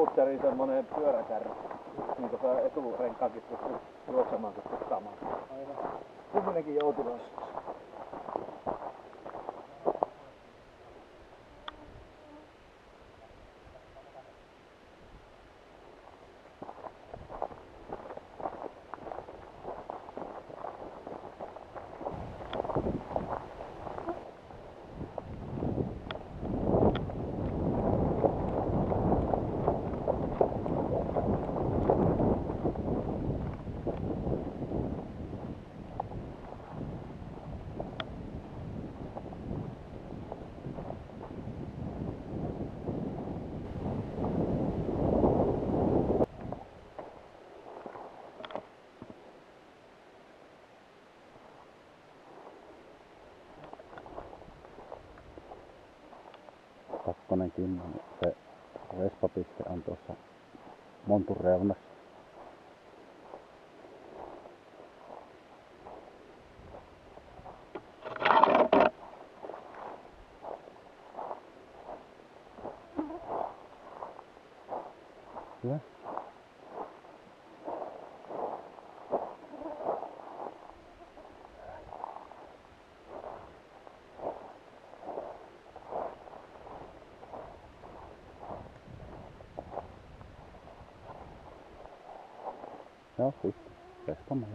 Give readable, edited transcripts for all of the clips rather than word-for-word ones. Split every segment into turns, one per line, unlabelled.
Skuutteri semmonen pyöräkärry. Niin tuossa eturenkkaakin pystyy juoksemaan kun tuttaamaan. Aivan. Semmonenkin joutui joskus.
Kakkonenkin, se respapiste on tuossa montun reunassa. Hyvä. Joo, sitten. Respamaan.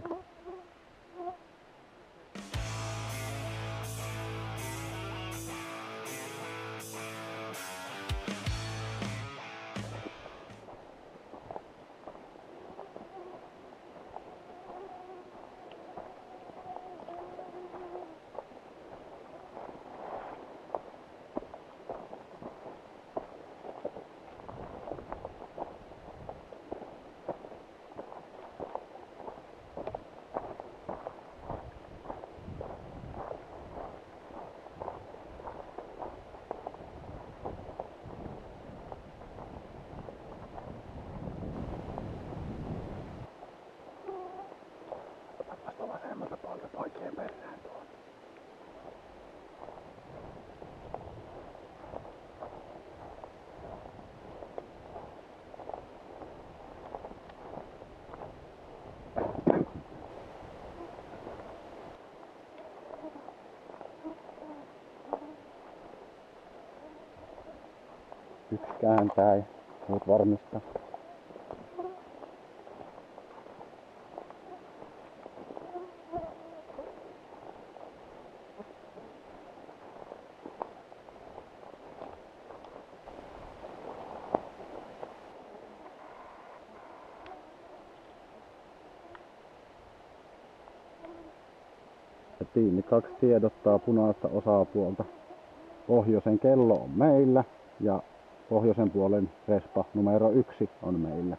Vasemmalta puolelta poikien perään tuon. Yksi kääntää ja muut varmistaa. Tiimi 2 tiedottaa punaista osapuolta. Pohjoisen kello on meillä ja pohjoisen puolen respa numero 1 on meillä.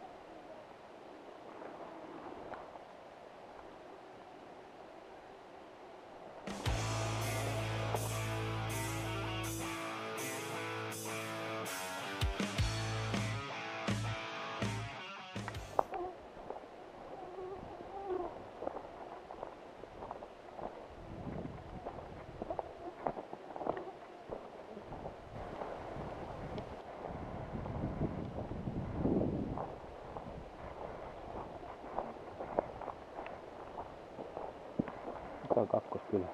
Se on kakkoskylä.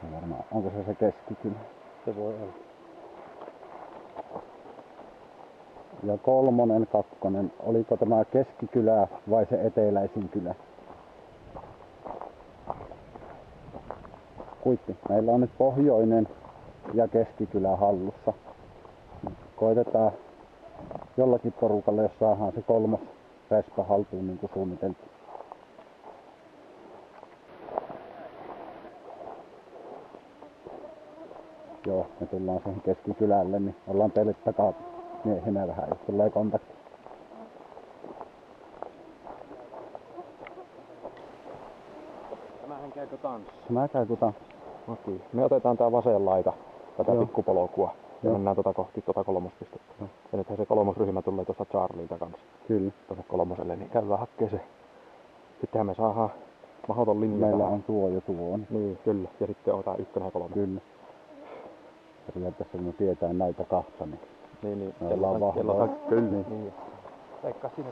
No varmaan. Onko se keskikylä?
Se voi olla.
Ja kolmonen, kakkonen. Oliko tämä keskikylä vai se eteläisin kylä? Kuitti. Meillä on nyt pohjoinen ja keskikylä hallussa. Koitetaan jollakin porukalle, jos saadaan se kolmas respa haltuun niin kuin suunniteltu. Joo, me tullaan siihen keskikylälle, niin ollaan teille takaa miehenä vähän, jos tulee kontakti.
Tämähän käykö tanssi?
Mä käyn
Okei. Me otetaan tää vasen laita, tätä pikkupolkua, ja mennään kohti kolmospistettä. Ja nythän se kolmosryhmä tulee tuosta Charlielta kanssa.
Kyllä.
Tuossa kolmoselle, niin käydään hakkee se. Sittenhän me saadaan mahdoton linja.
Meillä
tähän.
on tuo jo tuo.
Niin, kyllä. Ja sitten otetaan 1 ja 3.
Kyllä. Periaatteessa kun me tietää näitä kahta, niin
Niin.
Jolla on vahvaa.
Kyllä.
Niin.
Veikkaa sinne.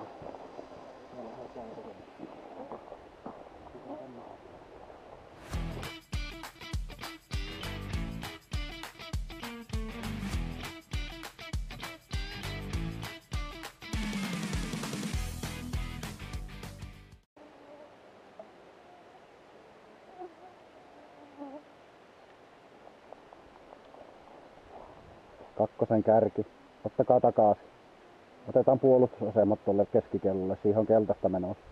Kakkosen kärki. Ottakaa takaisin. Otetaan puolustusasemat tuolle keskikellolle. Siihen on keltaista menossa.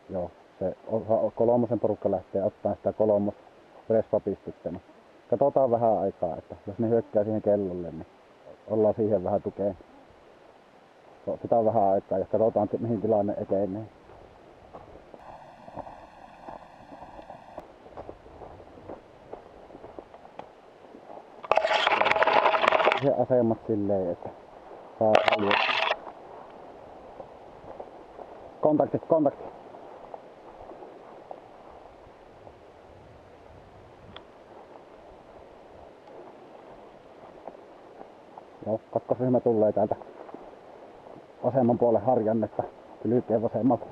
Joo, se kolmosen porukka lähtee ottaa sitä respapistettämä. Katsotaan vähän aikaa, että jos ne hyökkää siihen kellolle, niin ollaan siihen vähän tukeen. Otetaan vähän aikaa ja katsotaan mihin tilanne etenee. Se asemat silleen, että saa kontaktit. Joo, kakkosryhmä tulee täältä vasemman puolen harjannetta Hylkeen vasemmalta.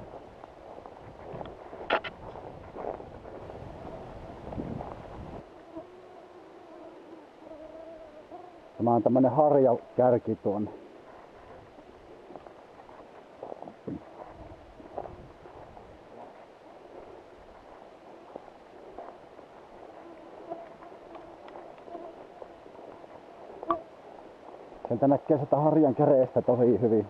Tämä on tämmönen harjakärki tuonne. Sieltä näkee sitä harjan käreestä tosi hyvin.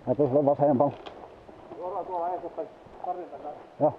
Ja tuossa vasempalla.
Suoraan tuolla eesottain parin takana.
Joo.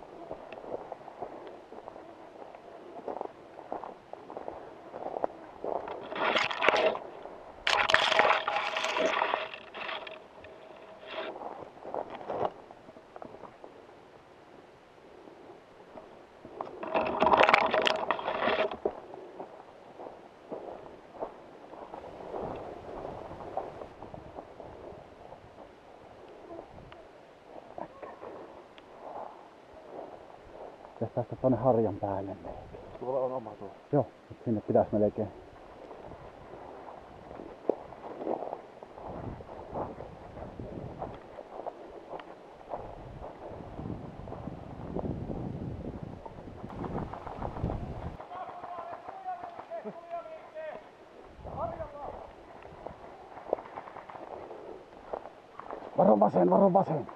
Pitäis päästä tonne harjan päälle melkein.
Tuolla on oma tuo.
Joo, sinne pitäis melkein. Varo vasen.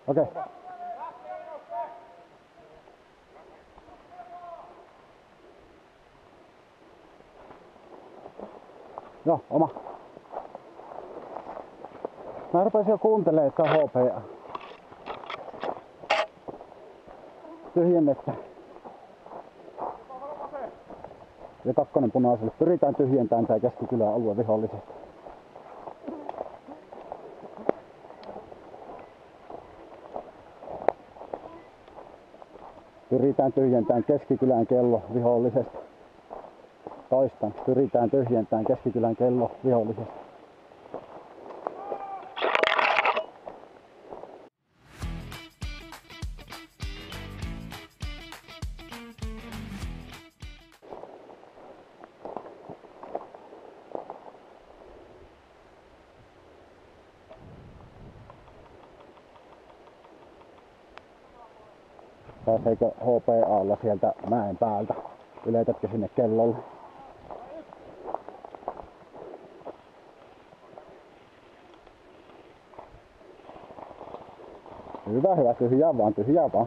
Okei. Okay. Joo, oma. Mä rupesin jo kuuntelemaan, että on HPA. Tyhjennettä. Ja kakkonen punaiselle. Pyritään tyhjentämään tää keskikylän alue vihollisesta. Pyritään tyhjentämään keskikylän kello vihollisesta. Toistan. Pyritään tyhjentämään keskikylän kello vihollisesta. Pääseekö HPAlla sieltä mäen päältä? Yleitätkö sinne kellolle? Hyvä, tyhjää vaan.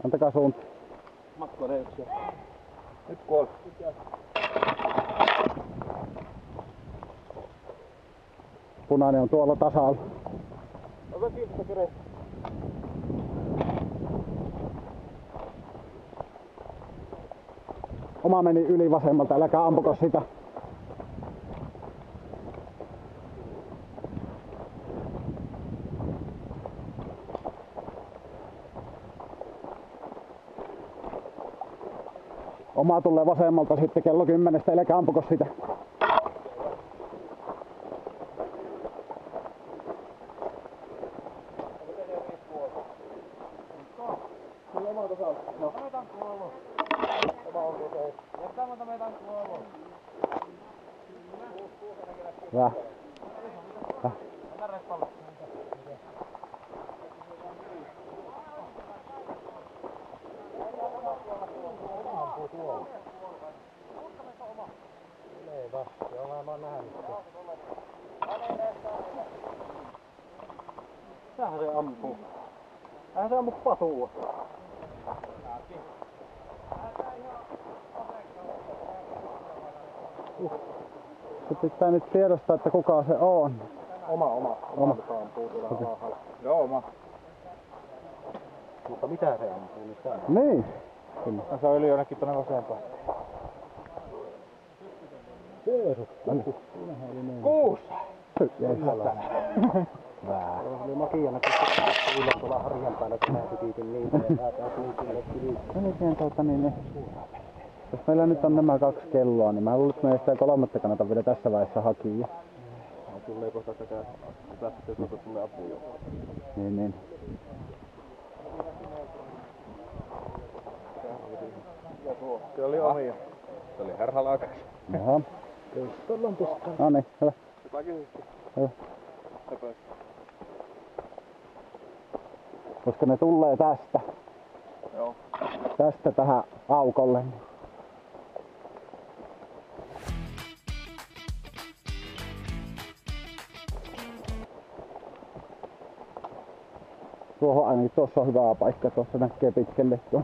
Antakaa suunta.
Makko reuksia. Nyt kuoli.
Punainen on tuolla tasalla.
Ota kiinni kädet.
Oma meni yli vasemmalta, äläkää ampuko sitä. Oma tulee vasemmalta sitten kello 10, äläkää ampuko sitä. Hyvä.
Tähän se ampuu. Tähän se ampuu patua.
Se pitää nyt tiedostaa, että kuka se on.
Oma. Se ampuu tuolla alhaalla. Joo, oma. Mutta mitä se ampuu nyt täällä?
Niin.
No, se oli jonnekin tonne vasempaan. Kuusi!
Vää.
Oli makiana, kun tuolla harjan päällä, kun mä sykitin niitä ja mä taas niitä kiviin.
Jos meillä nyt on nämä 2 kelloa, niin mä luulen, että me ei sitä 3 kannata vielä tässä vaiheessa hakia.
Tulee kohta tätä, tästä tuolta tulee apuja.
Niin.
Se oli omia. Se oli herhalaakas.
Jaha. No niin, hyvä. Hyvä. Koska ne tulee tästä.
Joo.
Tästä tähän aukolle. Tuohon ainakin tuossa on hyvä paikka, tuossa näkee pitkälle tuo.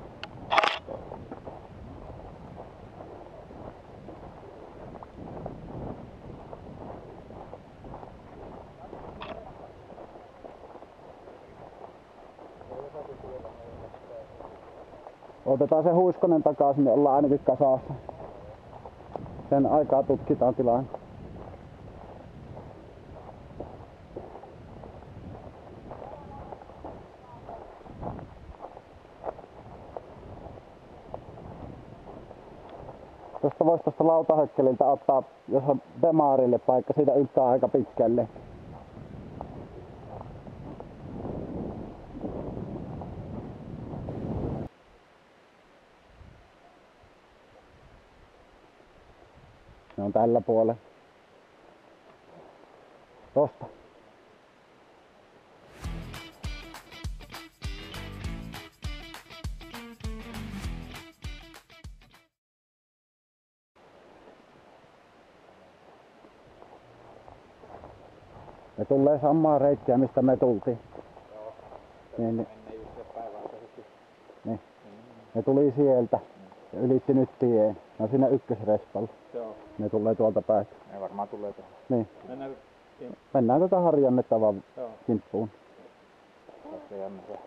Otetaan se huiskonen takaisin, niin ollaan ainakin kasassa. Sen aikaa tutkitaan tilanne. Tuosta voisi tuosta lautahökkeliltä ottaa, jos on demaarille paikka, siitä yltää aika pitkälle. Ne on tällä puolella. Tosta. Ne tulee samaa reittiä, mistä me tultiin.
Joo.
Niin,
Mennään just se päivän käsitti.
niin. Ne tuli sieltä ja ylitti nyt tien. Ne on siinä ykkösrespalla.
Joo.
Ne tulee tuolta päästä.
Ne varmaan tulee tuohon.
Niin.
Mennäänkö?
Mennään tätä harjannetta vaan
Joo.
kimppuun.
Tässä jännä se.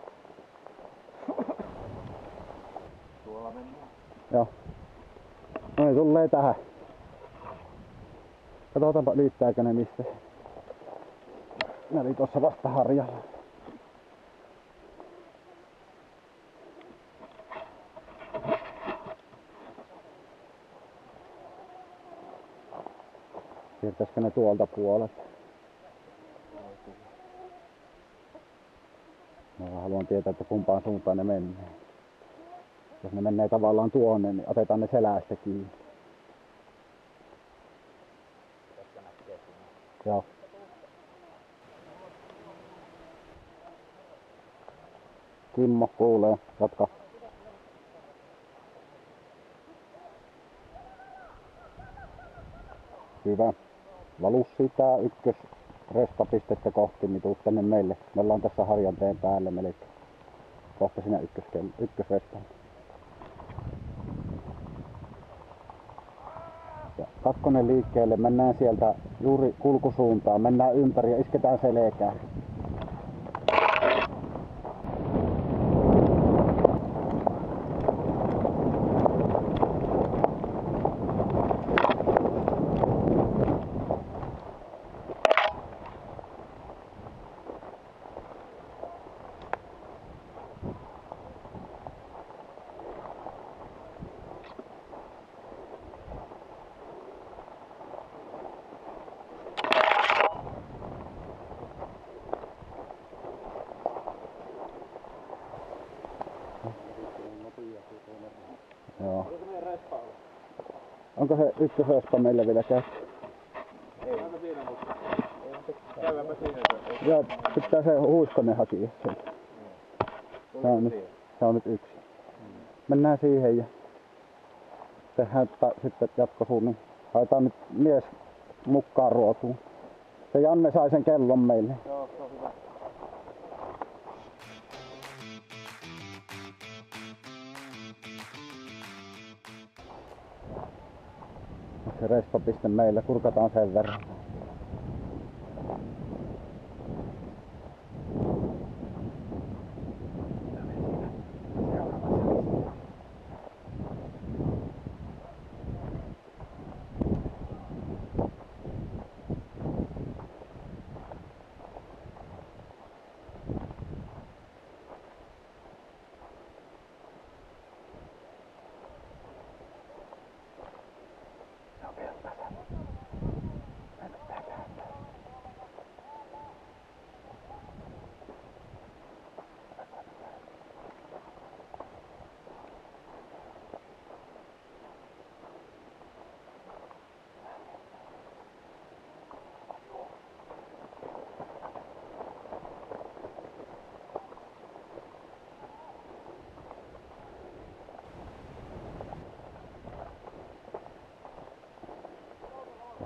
Tuolla mennään.
Joo. No ne tulee tähän. Katsotaanpa liittääkö ne mistä. Ne oli tuossa vasta harjalla. Siirtäisikö ne tuolta puolelta? Mä haluan tietää, että kumpaan suuntaan ne menee. Jos ne menee tavallaan tuonne, niin otetaan ne selästä kiinni. Joo. Kimmo kuulee, jatka. Hyvä. Valu sitä ykkösreskapistettä kohti, niin tuu tänne meille. Me ollaan tässä harjanteen päällä melkein. kohta siinä ykkösvespalla. Ja kakkonen liikkeelle, mennään sieltä juuri kulkusuuntaan, mennään ympäri ja isketään selkään. Joo. Onko se ykkösrespa meillä vielä käyty?
Ei. Käydäänpä siinä.
Joo, pitää se Huiskonen hakea sen. Se on nyt yksi. Mennään siihen ja tehdään sitten jatkosuunnin. Haetaan nyt mies mukaan ruotuun. Se Janne sai sen kellon meille.
Joo, se on hyvä.
Se respapiste meillä, kurkataan sen verran.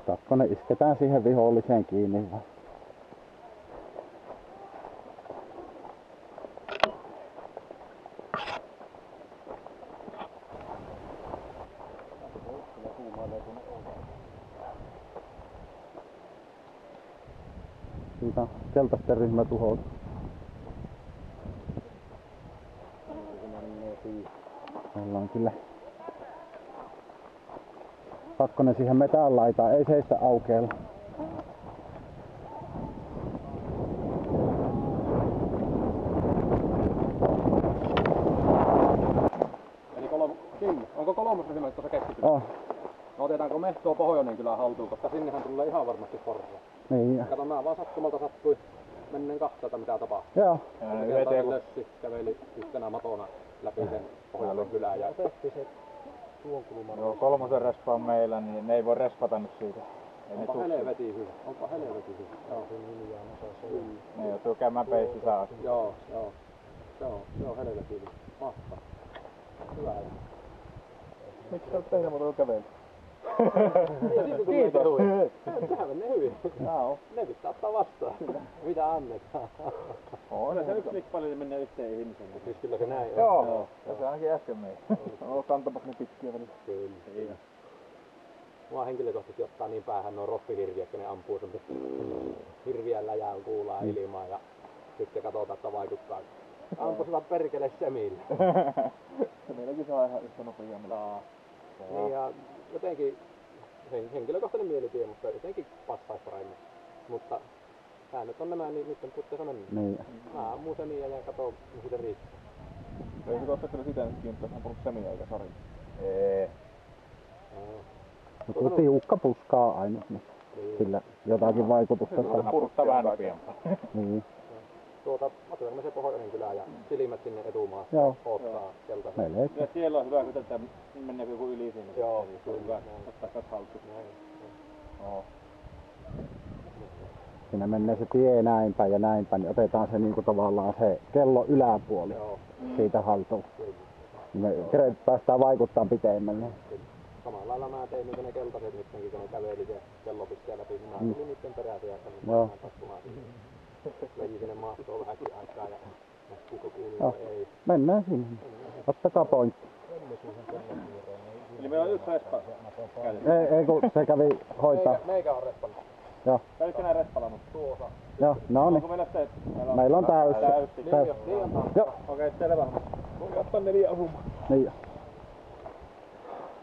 Kakkonen isketään siihen viholliseen kiinni vaan. Siitä on keltaisten ryhmä tuhoutu. Ollaan kyllä. Kakkonen siihen metään laitaan, ei seistä aukeella.
Eli onko kolmosryhmä tuossa keskittynyt?
Oh.
No otetaanko me tuo Pohjoinen kylä haltuun, koska sinnehän tulee ihan varmasti porraa.
Niin.
Kato, mä vaan sattumalta sattui menneen kahtaa, mitä tapahtuu.
Joo.
Ja lössi käveli yhtenä matona läpi sen Pohjoisen kylään. Ja
Joo, kolmosen respa on meillä, niin ne ei voi respata nyt siitä.
onpa helvetin hyvä. Onpa helvetin hyvä. Joo.
Ne joutuu käymään peissi saa.
Joo. Se on helvetin hyvä. Mahtavaa. Hyvä.
Miksi sä oot tehnyt muuta kuin kävellä?
Kiitos. Sehän menee hyvin.
Joo.
Ne pitää ottaa vastaan. Mitä annetaan?
On se yksi mikkapalli menee yhteen ihmiseen.
Siis kyllä se näin on.
Joo. Se ainakin äsken meni. On ollut kantamassa ne pitkiä välissä.
Kyllä. Mua henkilökohtaisesti ottaa niin päähän nuo roppihirviöt, kun ne ampuu semmoset hirviän läjään kuulaa ilmaa ja sitten katsotaan, että vaikuttaa. Ampusivat perkele semille.
Meilläkin saa ihan yhtä nopeaa.
Niin ja jotenkin henkilökohtainen mielipide, mutta jotenkin passaisi paremmin. Mutta säännöt on nämä, niin niiden puitteissa mennään.
Niin.
Mä ammun semiä ja katson, mihin siitä riittää.
Ei se koska kyllä sitä nyt kiinnostaa, että on purut semia eikä sari.
Joku tiukka puskaa aina, mutta sillä jotakin vaikutusta saa.
Puruttaa vähän nopeampaa.
Niin.
Otetaanko me se Pohjoinen kylä ja silmät sinne etumaan odottaa keltaisen.
Meille
Ja siellä on hyvä, kun tätä mennään joku yli siinä.
Joo,
se on hyvä ottaa kas haltuun. Joo.
siinä menee se tie näin päin ja näin päin, niin otetaan se niinku tavallaan se kello yläpuoli siitä haltuun. Me päästään vaikuttaa pitemmälle.
Samalla lailla mä tein niin ne keltaiset nytkin, kun ne käveli se kellopisteen läpi. Minä tulin niiden perässä ja kävin sattumaan. Leji sinne maastoon vähänkin aikaa ja kuka kuuluu vai ei.
Mennään sinne. Ottakaa pointti.
Eli meillä on yksi respa.
Ei kun se kävi hoitaa.
Meikä on respannut.
Joo.
Kävitkö nää respalannut?
Tuossa.
Joo, no niin.
Onko meillä se?
Meillä on täys.
Liian
Joo.
Okei, selvä. Voin ottaa 4 asumaan.
Niin jo.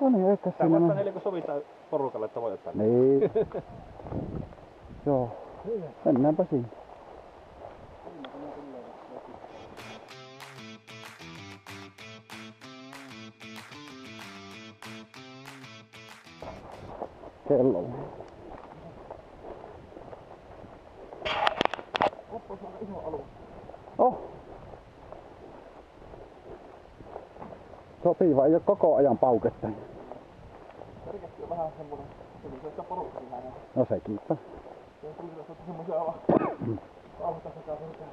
No niin, eikä
Tää
siinä
voi ottaa
mennä.
4, kun sovitaan porukalle, että voi ottaa.
Niin. Joo. Mennäänpä sinne. Kello on. Oh. Sopiva, ei oo koko ajan paukettanut.
Selkeästi on vähän semmonen, tuli se ehkä porukka ihan.
No sekin.
Se tuli tässä semmosia vauhtasekaan selkeä.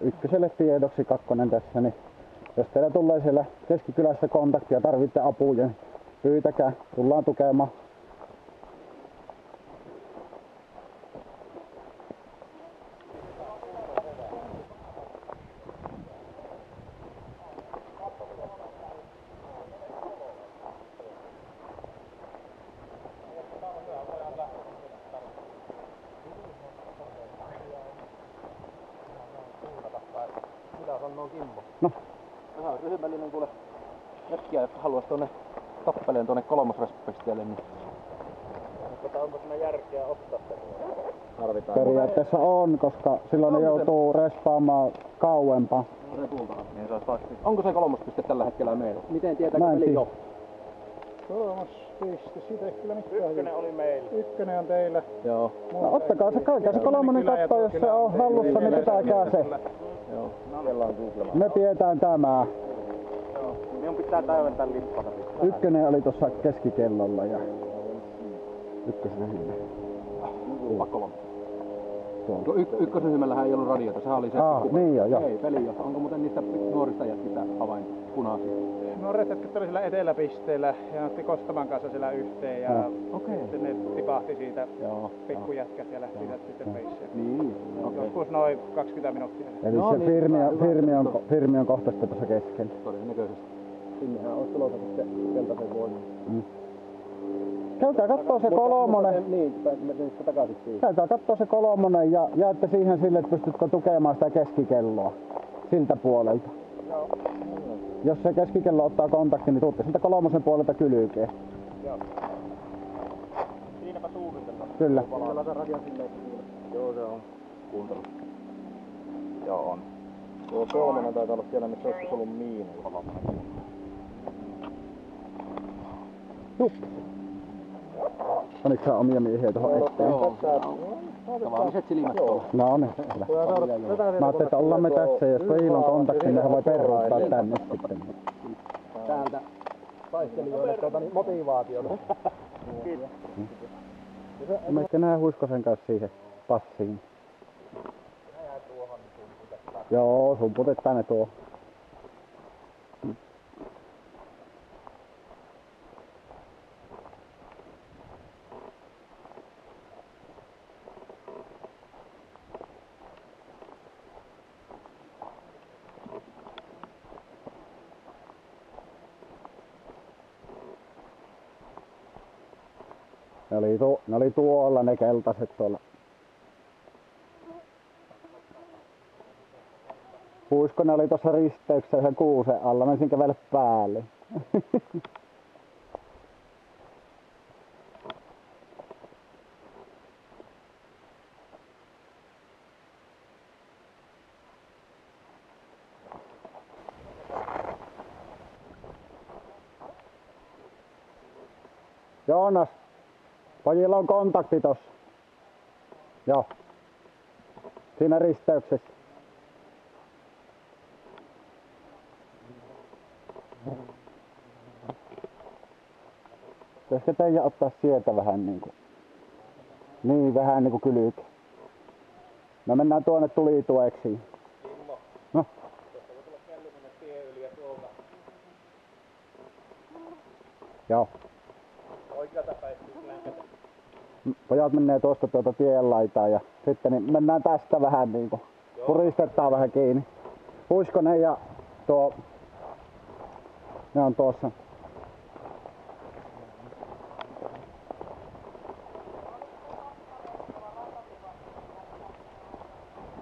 Ykköselle tiedoksi, kakkonen tässä, niin jos teillä tulee siellä keskikylässä kontaktia, tarvitte apuja, niin pyytäkää, tullaan tukemaan.
Mitä sanoo Kimmo?
No.
Vähän ryhmällinen kuule jätkiä, jotka haluais tuonne tappeleen tuonne kolmosrespektielle, niin onko siinä järkeä ottaa sen? Tarvitaan.
Periaatteessa on, koska silloin ne joutuu respaamaan kauempaa.
Niin se olisi onko se kolmospiste tällä hetkellä meillä? Miten tietääkö
Mä en
peli
tiedä.
jo?
Kolmas piste, siitä ei kyllä mitään.
Ykkönen oli meillä.
Ykkönen on teillä.
Joo.
No ottakaa se kaiken, se kolmonen kattoo, jos se on hallussa, niin pitäkää se.
Joo. Kellaan googlemaan.
Me pidetään tämä.
Joo. Minun pitää täydentää lippata.
Ykkönen oli tuossa keskikellolla ja ykkösryhmä.
Pakko lopettaa.
Tuolla.
No ykkösryhmällähän ei ollut radiota, sehän oli se.
Niin joo.
Ei, peli jo. Onko muuten niistä nuorista jätkistä avain punaisia?
Nuoret jätkät oli siellä eteläpisteellä ja otti Kostaman kanssa siellä yhteen ja
Okei.
sitten ne tipahti siitä
Joo.
pikkujätkät ja lähti sitten peisseen.
Niin, okei.
Joskus noin 20 minuuttia.
Eli
No
se
niin,
firmi on kohta sitten tuossa keskellä.
Todennäköisesti. Sinnehän olisi tulossa sitten keltaisen voimin.
Käykää kattoo se kolmonen.
Niin, menin sitten takaisin siihen.
Käykää kattoo se kolmonen ja jäätte siihen sille, että pystytkö tukemaan sitä keskikelloa siltä puolelta.
Joo.
Jos se keskikello ottaa kontaktin, niin tuutte siltä kolmosen puolelta kylkeen.
Joo. Siinäpä suunnitelma.
Kyllä.
Laita radio silleen. Joo, se on. Kuuntelu. Joo, on. Tuo kolmonen taitaa olla siellä, missä olisi ollut miinoilla.
Jup. Oliko sä omia miehiä tuohon eteen?
Tavalliset silmät tuolla.
No niin, hyvä. Mä ajattelin, että ollaan me tässä, jos Viil on kontakti, niin hän voi peruuttaa tänne sitten.
Täältä taistelijoille niin motivaationa.
Meikö nää Huiskosen kanssa siihen passiin? Joo, sumputetaan ne tuohon. Ne oli tuolla ne keltaiset tuolla. Huiskonen oli tuossa risteyksessä yhden kuusen alla, mä ensin kävele päälle. Joonas, pojilla on kontakti tossa. Joo. Siinä risteyksessä. Ehkä teidän ottaa sieltä vähän niinku. Niin, vähän niinku kylyykin. Me mennään tuonne tulitueksi. No. Joo.
Oikealta päin länkätä.
Pojat menee tuosta tien laitaan ja sitten niin mennään tästä vähän niinku. Puristetaan vähän kiinni. Puiskonen ja tuo... Ne on tuossa.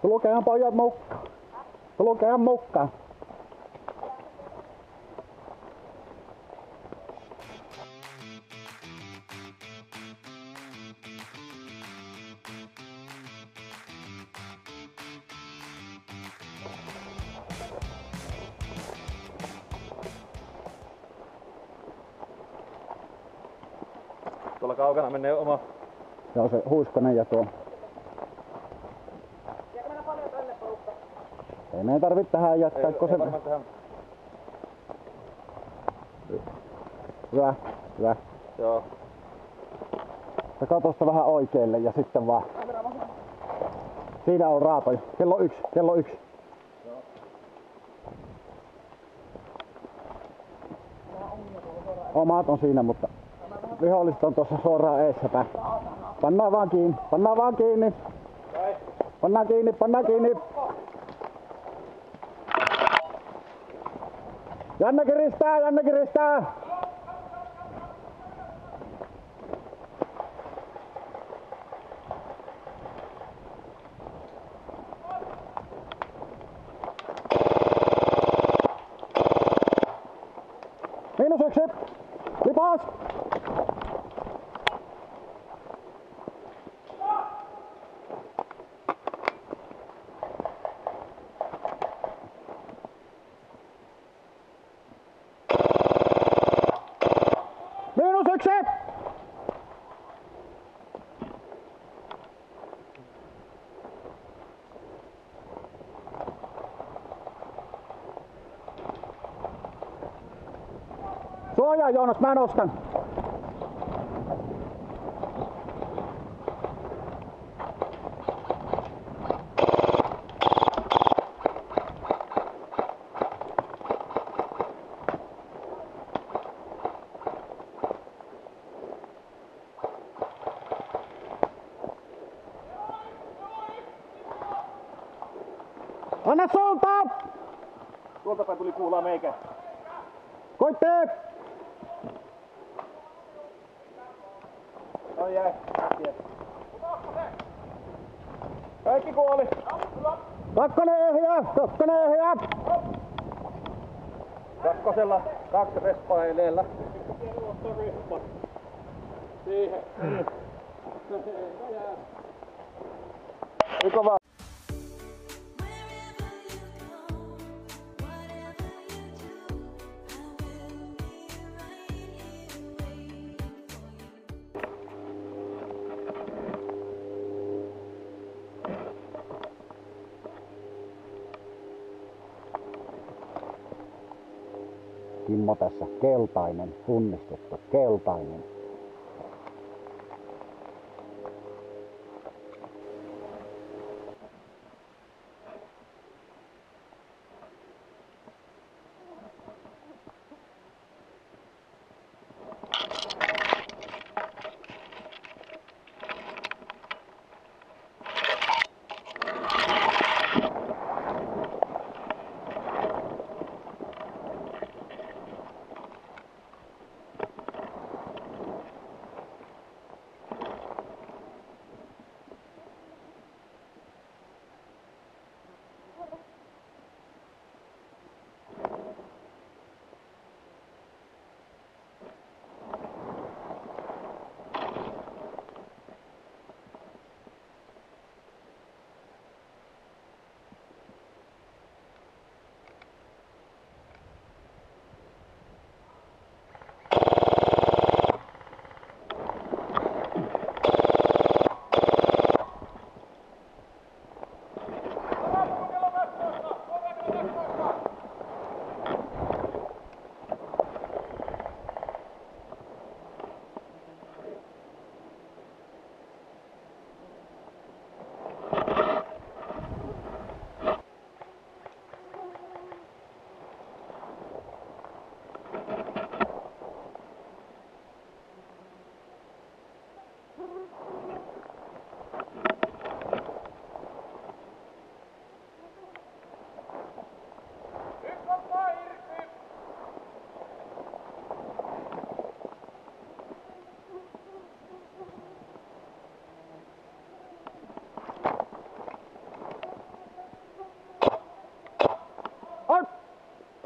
Tulkeen pojat mukaan. Tulkeen mukaan.
Tuolla kaukana menee oma.
Joo, se Huiskonen ja tuo.
Jääkö mennä paljon tänne porukka?
Ei meidän tarvitse tähän jättää, kun se...
varmaan tähän.
Hyvä, hyvä.
Joo.
Ja katosta vähän oikealle ja sitten vaan. Siinä on raato jo. Kello 1.
Joo.
Omat on siinä, mutta viholliset on tuossa suoraan eessäpäin. Pannaan vaan kiinni, pannaan vaan kiinni. Pannaan kiinni, pannaan kiinni. Janne kiristää, Janne kiristää. Miinus 1. Lipas. Miinus 1. Suojaa Joonas, mä nostan. Anna suuntaan!
Tuolta päin tuli kuulaa meikä.
Koittee!
Ai jäi. Kaikki kuoli.
Kakkonen ehjää! Kakkonen ehjää!
Kakkosella 2 respaa eleellä. Siihen. Nyt on vaan.
Kimmo tässä, keltainen, tunnistettu, keltainen.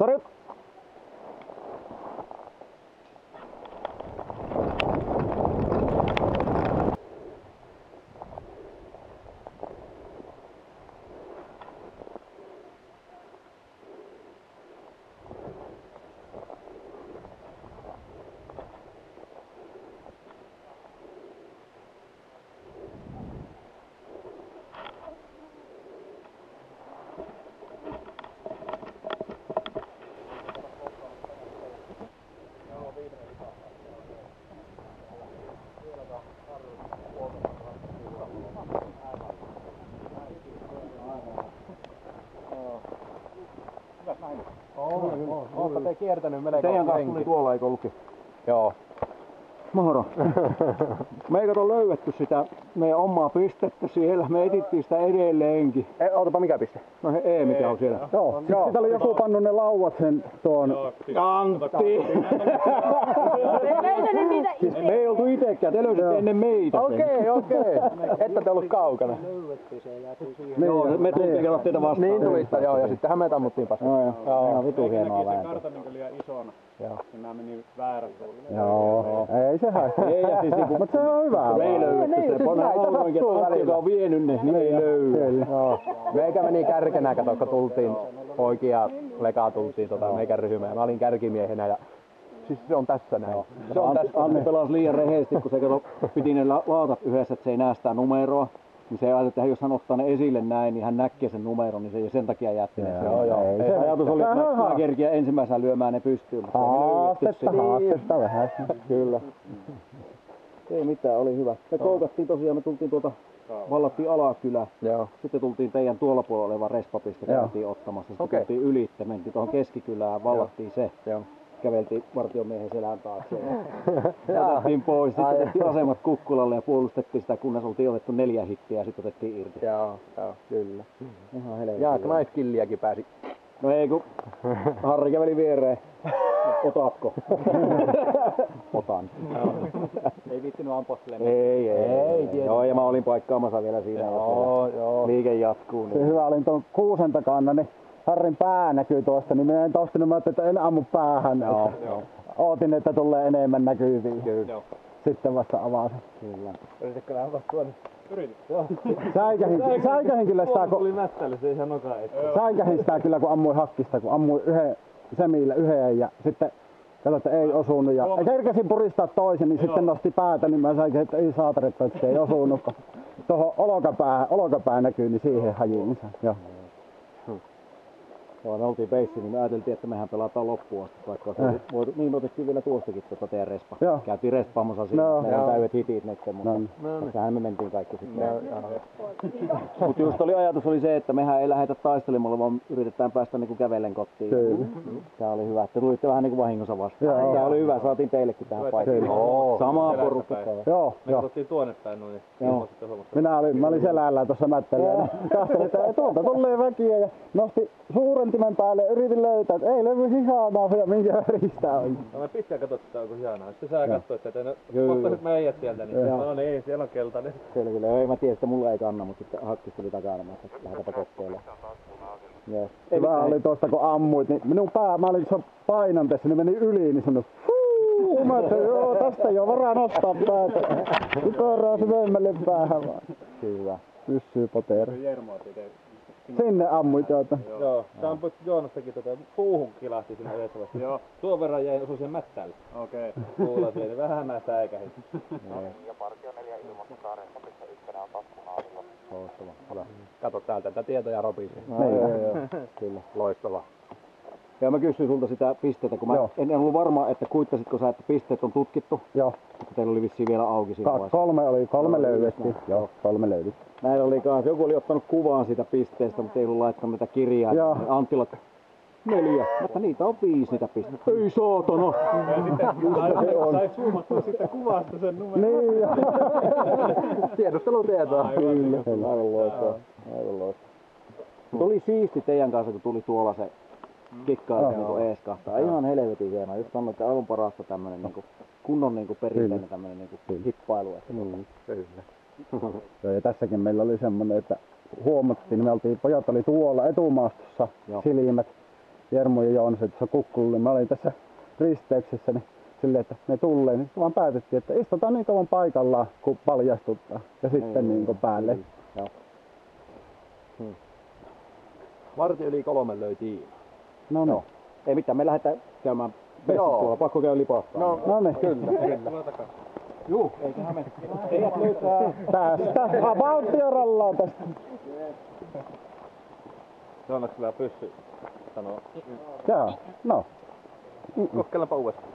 Tarjot!
Oletko te kiertänyt melkein
Teidän kanssa tuli tuolla, eikö ollutkin?
Joo.
Moro. Me ei kato löydetty sitä meidän omaa pistettä siellä. Me etittiin sitä edelleenkin.
Ootapa mikä piste?
No se mikä on siellä. Joo. Sitten oli joku pannut ne lauat sen tuon. Antti! Me ei oltu itekään, te löysitte ennen meitä sen.
Okei. Että te ollut kaukana.
Joo, me tultiin katsoa teitä vastaan.
Niin tulitte, joo, ja sittenhän me tammuttiin paskaa.
Joo, ihan vitu hienoa vääntöä.
Kartta minkä liian isona,
Joo.
niin mä menin väärän suuntaan.
Joo, ei se haittaa.
Ei, ja siis
Mutta se on hyvä.
me ei löydetty se. Näitä sattuu
Joka on vienyt ne, niin ei löydy.
Meikä meni kärkenä, kato, kun tultiin poikia ja lekaa tultiin meikän ryhmään. Mä olin kärkimiehenä ja siis se on tässä näin. Se on tässä.
Anne pelasi liian rehellisesti, kun se piti ne lautat yhdessä, että se ei näe sitä numeroa. Niin se ajatus, että jos hän ottaa ne esille näin, niin hän näkee sen numeron, niin se ei sen takia jätti ne. Se ajatus oli, että mä kerkiä ensimmäisenä lyömään ne pystyyn. Haastetta vähän. Kyllä. Ei mitään, oli hyvä. Me koukattiin tosiaan, me tultiin vallattiin Alakylä.
Joo.
Sitten tultiin teidän tuolla puolella oleva respapiste, käytiin ottamassa. Sitten tultiin ylitse, mentiin tuohon Keskikylään, vallattiin se.
Joo.
Käveltiin vartiomiehen selän taakse ja otettiin pois. Sitten otettiin asemat Kukkulalle ja puolustettiin sitä, kunnes oltiin otettu 4 hittiä ja sitten otettiin irti.
Joo, kyllä.
Ihan helvetin.
Ja knifekilliäkin pääsi.
No ei kun Harri käveli viereen. Otatko? Otan.
Ei viittinyt ampua silleen.
Ei. Joo, ja mä olin paikkaamassa vielä siinä.
Joo.
Liike jatkuu. Se hyvä, olin tuon kuusen takana, niin Harrin pää näkyy tuosta, niin minä en tostinut, mä ajattelin, että en ammu päähän. Joo. Ootin, että tulee enemmän näkyviin.
Kyllä.
Sitten vasta avasin. Kyllä.
Yrititkö lähteä tuonne?
Yritin.
Säikähin kyllä sitä, kun...
Tuli mättälle, se ei sanokaan.
Säikähin sitä kyllä, kun ammuin hakkista, kun ammuin yhden semille yhden ja sitten katsoin, että ei osunut. Ja kerkäsin puristaa toisen, niin sitten nosti päätä, niin mä säikähin, että ei saataret, että ei osunut. Tuohon olkapää näkyy, niin siihen hajiin. Joo. Joo, me oltiin beissi, niin me ajateltiin, että mehän pelataan loppuun asti, vaikka se oli, niin otettiin vielä tuostakin teidän respa. Joo. Käytiin respaamassa siinä, meillä on täydet hitit nekken, mutta tähän me mentiin kaikki sitten. Mutta just ajatus oli se, että mehän ei lähdetä taistelemalla, vaan yritetään päästä niinku kävellen kotiin. Kyllä. Tää oli hyvä, että tulitte vähän niinku vahingossa vastaan. Tää oli hyvä, saatiin teillekin tähän paikkaan. Samaa porukkaa. Joo.
Me katsottiin tuonne päin noin.
Mä olin selällään tuossa mättelijänä. Kahtelin, että tuolta tulee väkiä ja nosti suurentimen päälle, yritin löytää, että ei löydy hihanaa ja minkä väristä on.
No mä pitkään katsoin, että onko hihanaa. Sitten sä katsoit, että ottaisit meidät sieltä, niin no niin, siellä on keltainen.
Kyllä, ei mä tiedä, että mulla ei kanna, mutta sitten hakkis tuli takana, mä lähdetään kokeilemaan. Yes. Hyvä oli tuosta kun ammuit, niin minun mä olin painan tässä, niin meni yli, niin sanoi mä ajattelin, joo, tästä ei oo varaa nostaa päätä. Suoraan syvemmälle päähän vaan. Kyllä, pyssyy poteri. Sinne ammuit joita.
Joo, sä ampuit Joonastakin puuhun kilahti siinä yhdessä vasta. Joo. Tuon verran jäi osu siihen mättälle. Okei. Kuulla siihen, vähän mä säikähin.
Ja partio 4 ilmoittaa saaren sopissa, ykkönen on taskun aavilla.
Loistavaa. Kato täältä tätä tietoja Robisi.
Joo.
Kyllä, loistavaa.
Ja mä kysyin sulta sitä pisteitä, kun mä en ollut varma, että kuittasitko sä, että pisteet on tutkittu. Joo. Mutta teillä oli vissiin vielä auki siinä vaiheessa. Kolme löydettiin. Joo, 3 löydettiin. Näillä oli kanssa, joku oli ottanut kuvaan sitä pisteestä, mutta ei ollut laittanut niitä kirjaa. Joo. Antilla 4. Mutta niitä on 5 niitä pisteitä. Ei saatana!
Sai zoomattua siitä kuvasta sen numeron.
Niin joo.
Tiedustelutietoa.
Kyllä, aivan loistavaa. Tuli siisti teidän kanssa, kun tuli tuolla se kikkailu niinku ees kahtaa. Ihan helvetin hienoa. Just sanoin, että aivan parasta tämmönen niinku kunnon niinku perinteinen tämmönen niinku hippailu. Ja tässäkin meillä oli semmonen, että huomattiin, pojat oli tuolla etumaastossa silmät. Jermu ja Joonas tuossa kukkulla, niin mä olin tässä risteyksessä niin silleen, että ne tulee, niin vaan päätettiin, että istutaan niin kauan paikallaan, kun paljastuttaa. Ja sitten niin päälle.
Joo. Vartin yli 3 löi Tiina.
No niin.
Ei mitään, me lähdetään käymään tuolla. Pakko käydä lipahtaa.
No niin.
Kyllä. Juu, eiköhän me. Teidät löytää.
Tästä. Valtiorallaan tästä.
Joonas kyllä pyssy sanoo.
Joo, no.
Kokeillaanpa uudestaan.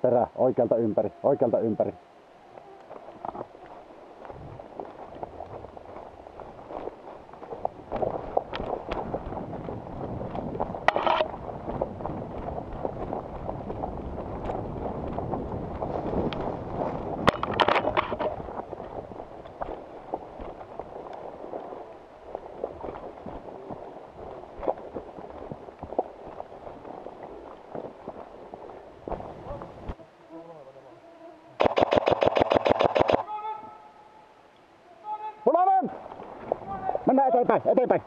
Perä, oikealta ympäri, oikealta ympäri. Punainen! Mennään eteenpäin, eteenpäin!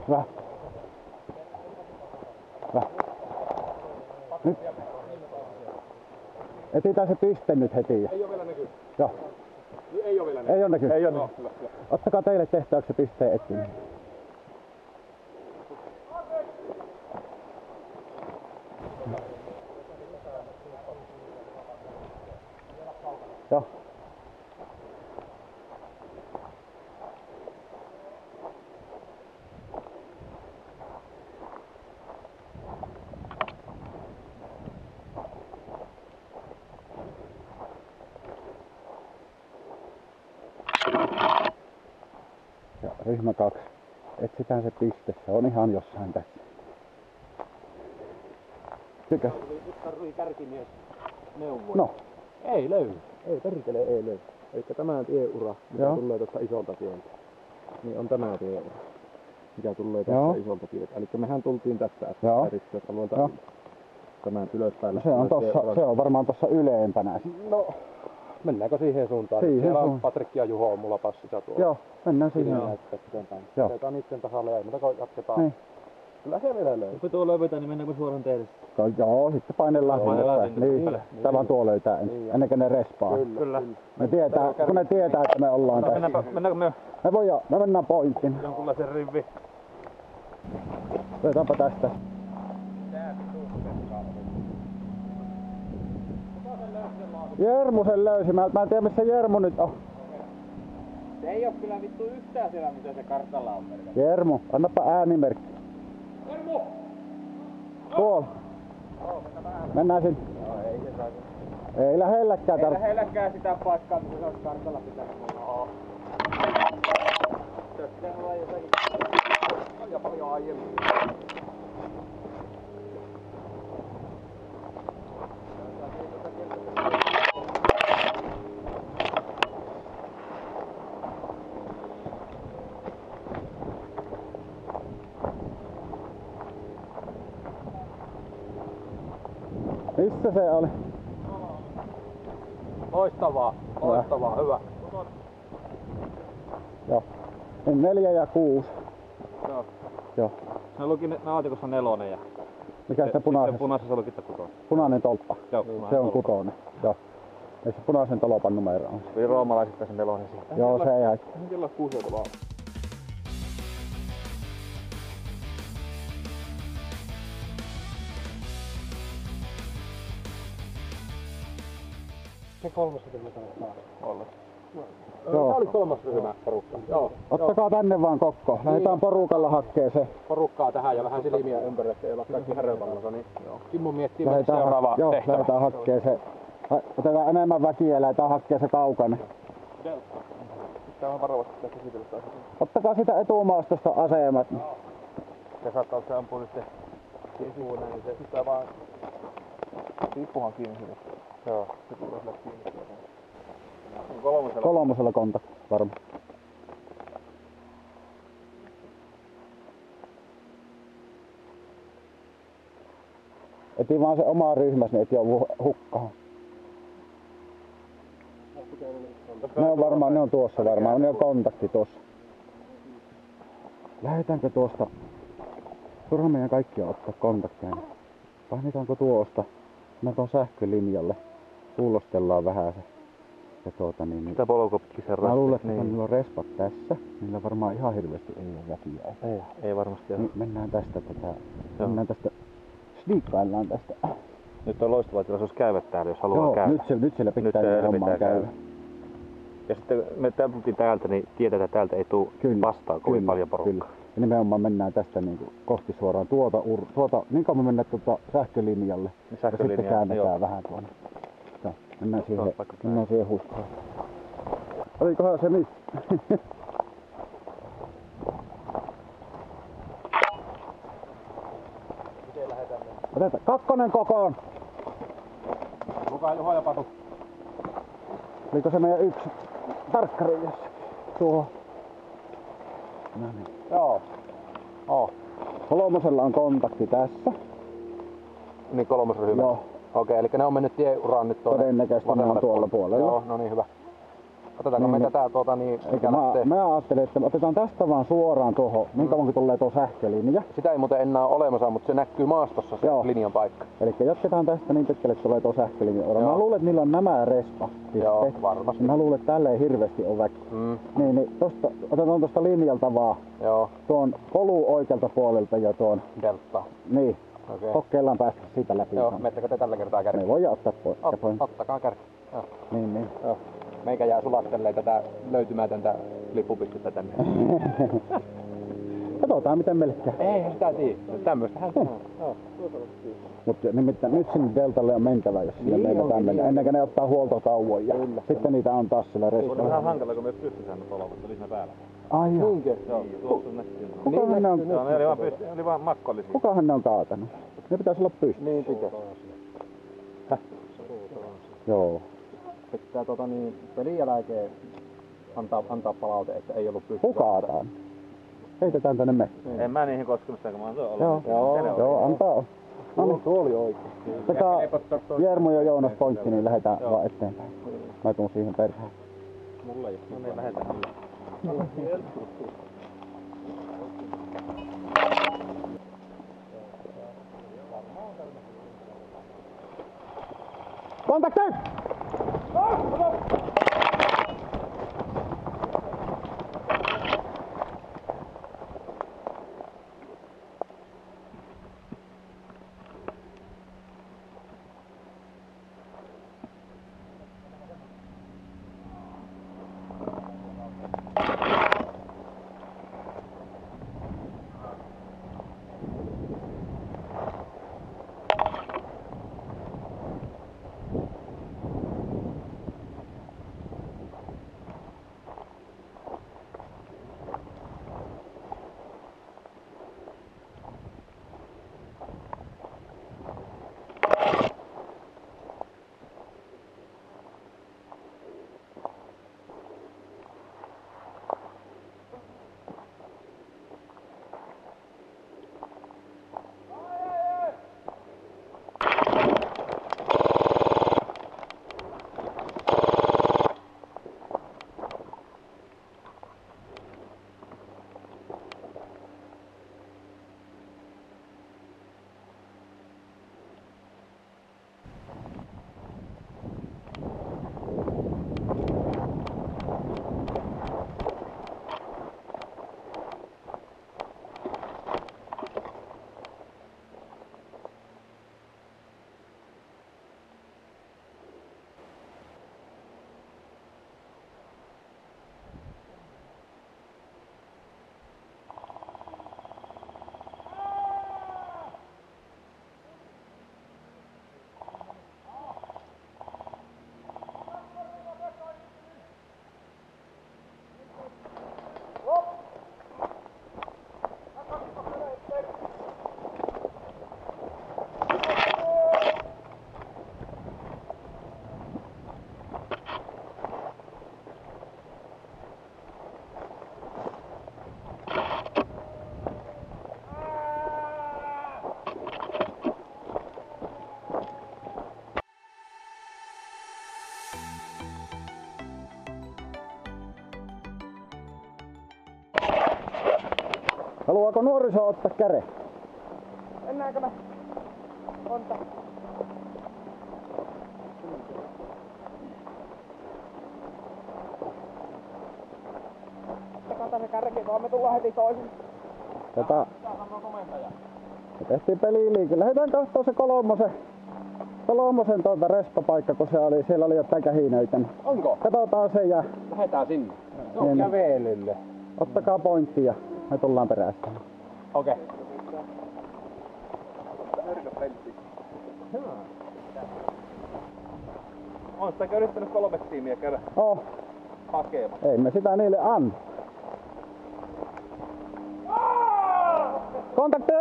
Hyvä. Hyvä. Nyt. Etsitään se piste nyt heti.
Ei oo vielä näkyy.
Joo.
Ei oo vielä näkyy.
Ei ole näkyy.
Ei oo näkyy. Hyvä.
Ottakaa teille tehtäväksi se pisteen etsiminen. Joo. Ja ryhmä 2. Etsitään se piste. Se on ihan jossain tässä. Tykäs.
Nyt tarvii kärkimies neuvoa.
No.
Ei löydy. Ei perkele, ei löydy. Elikkä tämä tieura, mikä
Joo.
tulee tuosta isolta tieltä. Niin on tämä tieura, mikä tulee
Joo.
tästä isolta tieltä. Elikkä mehän tultiin tästä
Joo.
äsken risteysalueelta
Joo.
tämän ylöspäin.
Se on, tossa, se on varmaan tossa yleempänä.
No, mennäänkö siihen suuntaan?
Siihen
Siellä on
suuntaan.
Patrik ja Juho on mulla passissa tuolla.
Joo, mennään siihen.
Sinne näyttää eteenpäin.
Joo.
Otetaan niitten tasalle ja mitä jatketaan.
Niin.
Kyllä se vielä löytyy.
Kun tuo löydetään, niin mennäänkö suoraan teille?
Joo, sitten painellaan sinne
Painellaan
päin.
sinne
Niin,
päälle.
tää vaan tuo löytää ensin, ennen kuin ne respaa.
Kyllä.
Ne tietää, kun ne tietää, että me ollaan tässä.
Mennäänkö me
Me mennään pointtiin.
jonkunlaisen rivi?
Otetaanpa tästä. Jermu sen löysi. Mä en tiedä missä Jermu nyt on.
Se ei oo kyllä vittu yhtään siellä, mitä se kartalla on merkattu.
Jermu, annapa äänimerkki. Tuolla. Mennään sinne. Ei lähellekään tarvitse.
Lähellekään sitä paikkaa, missä se olisi kartalla pitänyt. Joo. Pitää olla jossakin paljon aiemmin.
Missä se oli?
Loistavaa, loistavaa, hyvä.
Joo. 4 ja 6.
Joo.
Joo.
Ne luki laatikossa 4 ja
Mikä se punaisessa?
punaisessa luki 6.
Punainen tolppa.
Joo,
Se on 6. Joo. Ja se punaisen tolpan numero on.
Eli roomalaiset sen 4 siitä.
Joo, se ei haittaa.
Kello 6 vaan.
Se 30 taas.
Olla.
Joo.
Tää oli 3. ryhmä porukka. Joo.
Ottakaa tänne vaan kokko. Lähdetään porukalla hakkeeseen.
Porukkaa tähän ja vähän silmiä ympärille, ettei olla kaikki häröpallossa. Niin Kimmo miettii
Lähdetään,
seuraava
joo,
tehtävä.
lähdetään hakkeeseen. Otetaan enemmän väkiä ja lähdetään hakkeeseen kaukana.
Pitää vaan varovasti tässä käsitellä taas.
Ottakaa sitä etumaastosta asemat.
Se saattaa, että se ampuu nyt se tipuu näin, se pitää vaan tippuhan kiinni sinne. Joo. Se tulee sille kiinni.
Kolmosella kontakti varmaan. Eti vaan se oma ryhmäs, niin et joudu hukkaan. Ne on varmaan, ne on tuossa varmaan, ne on kontakti tuossa. Lähdetäänkö tuosta? Turha meidän kaikkia ottaa kontakteja. Pahnitaanko tuosta? Mennään tuon sähkölinjalle. Kuulostellaan vähän se. Ja niin,
Sitä polkopikisen
mä luulen, että niillä on respat tässä. Niillä varmaan ihan hirveästi ei ole väkiä.
Ei varmasti ole.
Niin mennään tästä mennään tästä. Sniikkaillaan tästä.
Nyt on loistavaa tilaisuus käydä täällä, jos haluaa
Joo,
käydä.
nyt siellä pitää hommaa käydä.
Ja sitten me tultiin täältä, niin tiedetään, että täältä ei tule vastaan kovin paljon porukkaa.
Kyllä. Ja nimenomaan mennään tästä niin kuin kohti suoraan tuota niin kauan me mennään sähkölinjalle. Ja sitten käännetään vähän tuonne. Joo, mennään siihen huskaan. Olikohan se nyt? Otetaan 2 kokoon.
Mukaan Juha ja Patu.
Oliko se meidän yksi tarkkari jossakin? Tuo. No niin.
Joo. Oh.
3 on kontakti tässä.
Niin 3. ryhmä.
Joo.
Okei, eli ne on mennyt tieuraan nyt tuonne
Todennäköisesti ne on tuolla puolella.
Joo, no niin hyvä. Otetaanko me tätä mikä lähtee?
Mä ajattelin, että otetaan tästä vaan suoraan tuohon, niin kauan kun tulee tuo sähkölinja.
Sitä ei muuten enää ole olemassa, mutta se näkyy maastossa se
Joo.
linjan paikka.
Eli jatketaan tästä niin pitkälle, että tulee tuo sähkölinja.
Joo.
Mä luulen, että niillä on nämä respa.
Joo, varmasti.
Mä luulen, että tällä ei hirveästi ole väki. Niin tosta, otetaan tuosta linjalta vaan.
Joo.
Tuon polun oikealta puolelta ja tuon.
Delta.
Niin.
Okei.
Kokeillaan päästä siitä läpi.
Joo, mettekö te tällä kertaa kärki?
Me voidaan ottaa pois.
Ottakaa kärki. Joo.
Niin.
Joo. Meikä jää sulattelee tätä löytymätöntä lippupistettä tänne.
Katsotaan miten meille käy.
Ei sitä tiedä. Tämmöstähän se on. Joo.
Mutta nimittäin nyt sinne Deltalle on mentävä, jos sinne meinataan mennä. Ennen kuin ne ottaa huoltotauon ja sitten niitä on taas sillä
On
restillä.
vähän hankala, kun me pystysään nyt olemaan, mutta siinä päällä.
Ai joo.
Niinkö?
Joo, tuossa näkyy.
Kukahan ne on,
Joo, ne oli vaan makkollisia.
kukahan ne on kaatanut? Ne pitäisi olla pystyssä.
Niin pitää.
Joo.
Pitää pelin jälkeen antaa palaute, että ei ollut pystyssä.
Hukataan. Heitetään tänne me.
En mä niihin koskenut sitä, kun mä oon tuolla.
Joo, antaa. No niin.
Tuo oli oikein.
Otetaan Jermu ja Joonas poikki, niin lähdetään vaan eteenpäin. Mä tuun siihen perään.
Mulla ei.
No niin, lähdetään.
Kontakti! Haluaako nuoriso ottaa käre?
Mennäänkö me? Monta. Ottakaa se kärki, kun me tullaan heti toisen.
Tätä
Tää sanoo komentaja.
me tehtiin peliin liike. Lähdetään kahtoo se kolmosen respapaikka, kun se oli, siellä oli jotain kähinöitä. Niin
Onko?
katsotaan se ja
Lähetään sinne. Se on
Niin.
kävelylle.
ottakaa pointti ja me tullaan perästä.
Okei.
On sitä yrittänyt 3 tiimiä käydä
Oh,
hakemaan.
ei me sitä niille anna. Kontakti!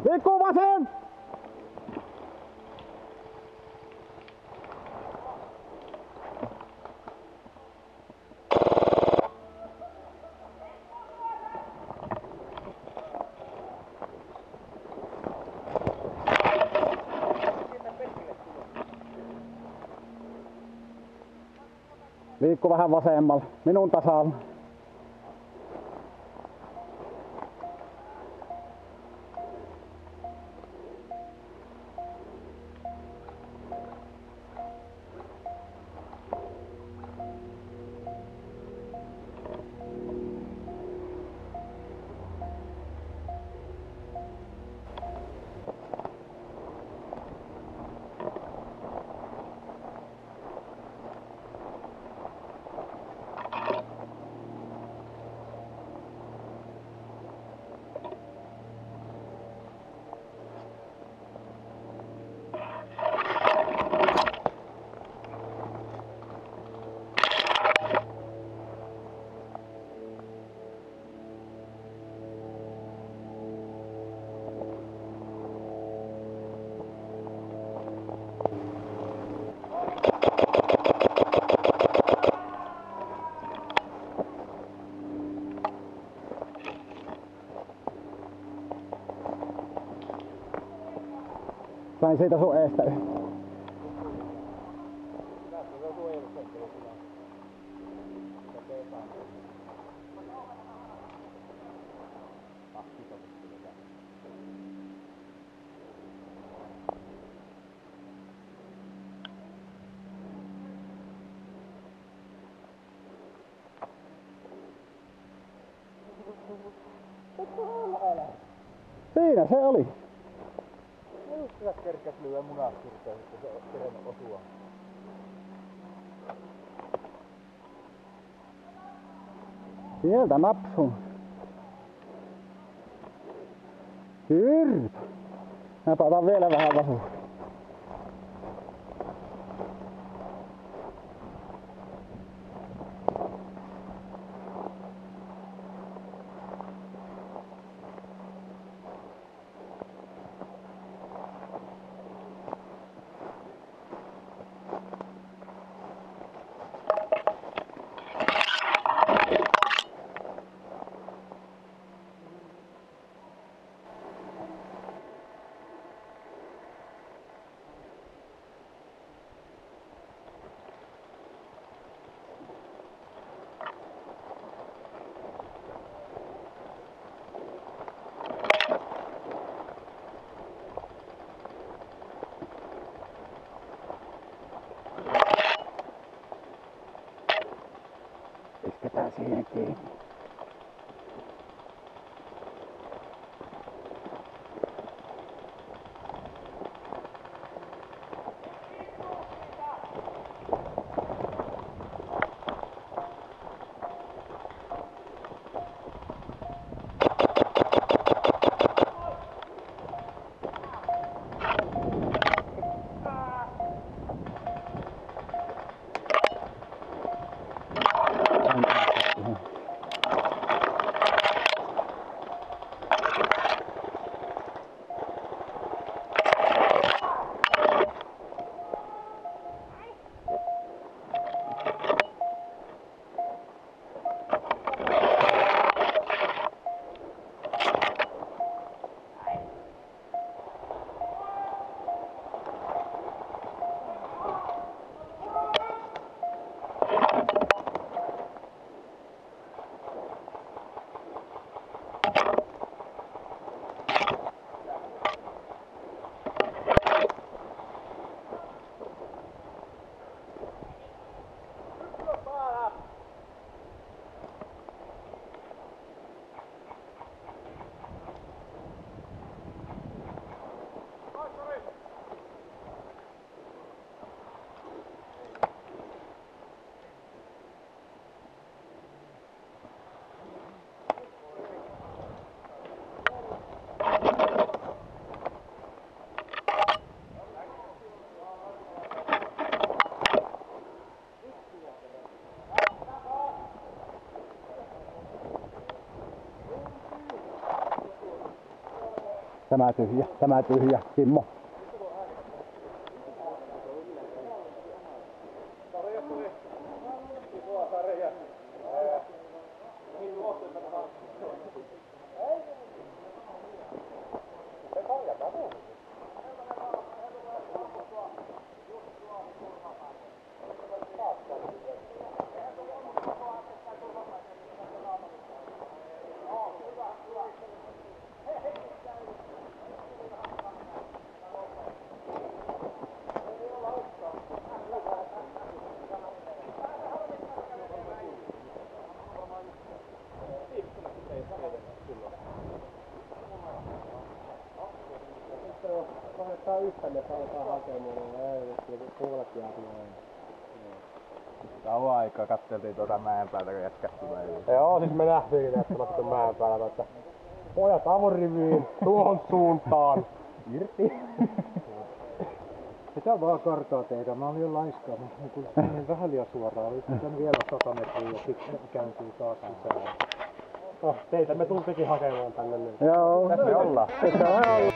Liikkuu vasen! Liikku vähän vasemmalle, minun tasalla. Sain siitä sun eestä yhtä. Siinä se oli.
Sitä kerkäs lyödä munasturteen, että se on kerennyt osua.
Sieltä napsun. Kyllä. Mä otan vielä vähän vasua. Tämä tyhjä, Kimmo.
Kannattaa yhtänne alkaa hakemaan, niin puolet jää näin.
Kauan aikaa katseltiin tuota mäen päätä, kun jätkäs tulee.
Joo, siis me nähtiin, että mä sitten mäen päällä, että pojat avoriviin, tuohon suuntaan.
Irti.
Mitä vaan kartaa tehdä, mä olin jo laiskaa, kun niin vähän liian suoraan, oli sitten vielä 100 metriä ja sitten kääntyy taas sisään. Teitä me tultikin hakemaan tänne nyt.
Joo.
Tässä me ollaan.
Tässä me ollaan.